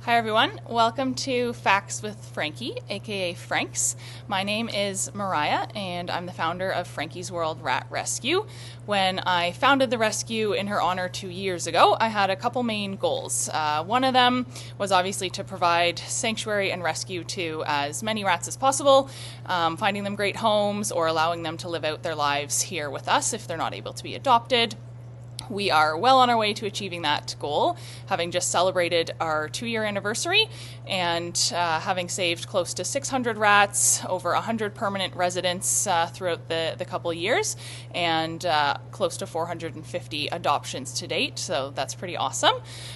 Hi everyone, welcome to Facts with Frankie, aka Franks. My name is Mariah and I'm the founder of Frankie's World Rat Rescue. When I founded the rescue in her honor 2 years ago, I had a couple main goals. One of them was obviously to provide sanctuary and rescue to as many rats as possible, finding them great homes or allowing them to live out their lives here with us if they're not able to be adopted. We are well on our way to achieving that goal, having just celebrated our 2-year anniversary and having saved close to 600 rats, over 100 permanent residents throughout the couple years, and close to 450 adoptions to date, so that's pretty awesome.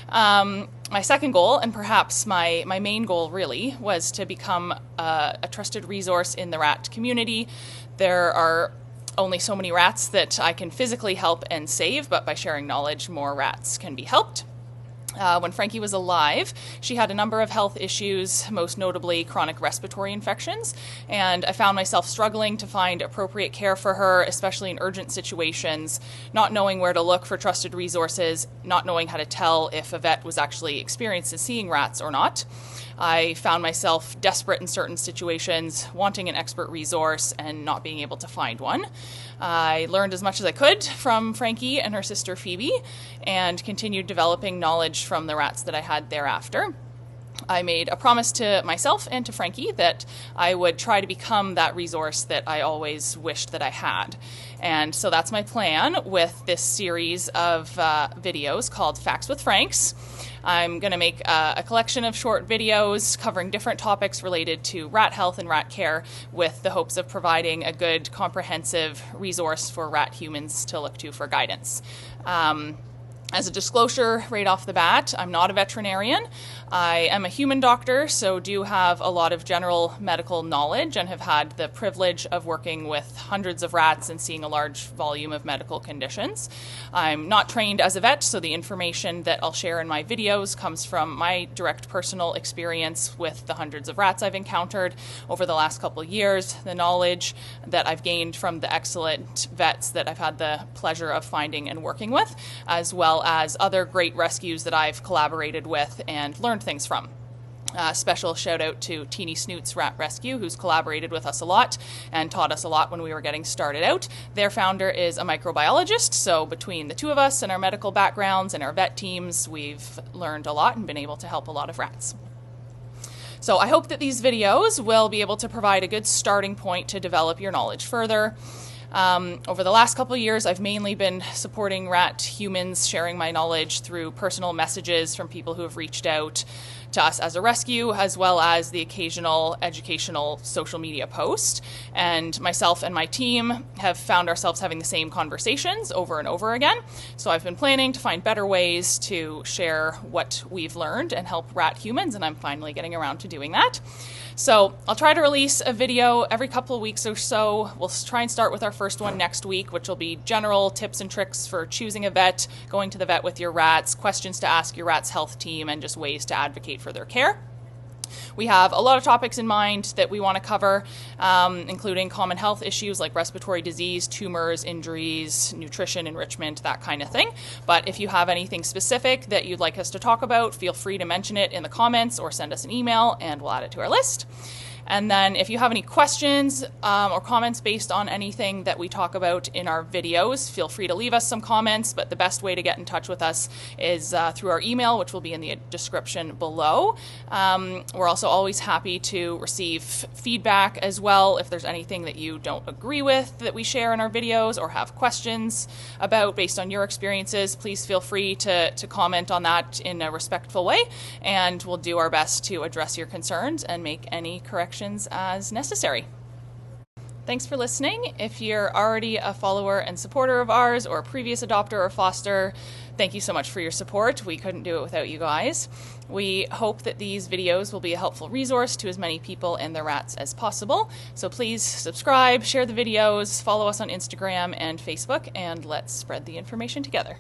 My second goal, and perhaps my main goal really, was to become a trusted resource in the rat community. There are only so many rats that I can physically help and save, but by sharing knowledge, more rats can be helped. When Frankie was alive, she had a number of health issues, most notably chronic respiratory infections, and I found myself struggling to find appropriate care for her, especially in urgent situations, not knowing where to look for trusted resources, not knowing how to tell if a vet was actually experienced in seeing rats or not. I found myself desperate in certain situations, wanting an expert resource and not being able to find one. I learned as much as I could from Frankie and her sister Phoebe and continued developing knowledge from the rats that I had thereafter. I made a promise to myself and to Frankie that I would try to become that resource that I always wished that I had. And so that's my plan with this series of videos called Facts with Franks. I'm going to make a collection of short videos covering different topics related to rat health and rat care with the hopes of providing a good, comprehensive resource for rat humans to look to for guidance. As a disclosure right off the bat, I'm not a veterinarian. I am a human doctor, so do have a lot of general medical knowledge and have had the privilege of working with hundreds of rats and seeing a large volume of medical conditions. I'm not trained as a vet, so the information that I'll share in my videos comes from my direct personal experience with the hundreds of rats I've encountered over the last couple of years, the knowledge that I've gained from the excellent vets that I've had the pleasure of finding and working with, as well as other great rescues that I've collaborated with and learned things from. Special shout out to Teeny Snoots Rat Rescue, who's collaborated with us a lot and taught us a lot when we were getting started out. Their founder is a microbiologist, so between the two of us and our medical backgrounds and our vet teams, we've learned a lot and been able to help a lot of rats. So I hope that these videos will be able to provide a good starting point to develop your knowledge further. Over the last couple of years, I've mainly been supporting rat humans, sharing my knowledge through personal messages from people who have reached out to us as a rescue, as well as the occasional educational social media post. And myself and my team have found ourselves having the same conversations over and over again. So I've been planning to find better ways to share what we've learned and help rat humans, and I'm finally getting around to doing that. So I'll try to release a video every couple of weeks or so. We'll try and start with our first one next week, which will be general tips and tricks for choosing a vet, going to the vet with your rats, questions to ask your rat's health team, and just ways to advocate for their care. We have a lot of topics in mind that we want to cover, including common health issues like respiratory disease, tumors, injuries, nutrition, enrichment, that kind of thing. But if you have anything specific that you'd like us to talk about, feel free to mention it in the comments or send us an email and we'll add it to our list. And then if you have any questions or comments based on anything that we talk about in our videos, feel free to leave us some comments, but the best way to get in touch with us is through our email, which will be in the description below. We're also always happy to receive feedback as well if there's anything that you don't agree with that we share in our videos or have questions about based on your experiences. Please feel free to comment on that in a respectful way, and we'll do our best to address your concerns and make any corrections as necessary. Thanks for listening. If you're already a follower and supporter of ours or a previous adopter or foster, thank you so much for your support. We couldn't do it without you guys. We hope that these videos will be a helpful resource to as many people and their rats as possible. So please subscribe, share the videos, follow us on Instagram and Facebook, and let's spread the information together.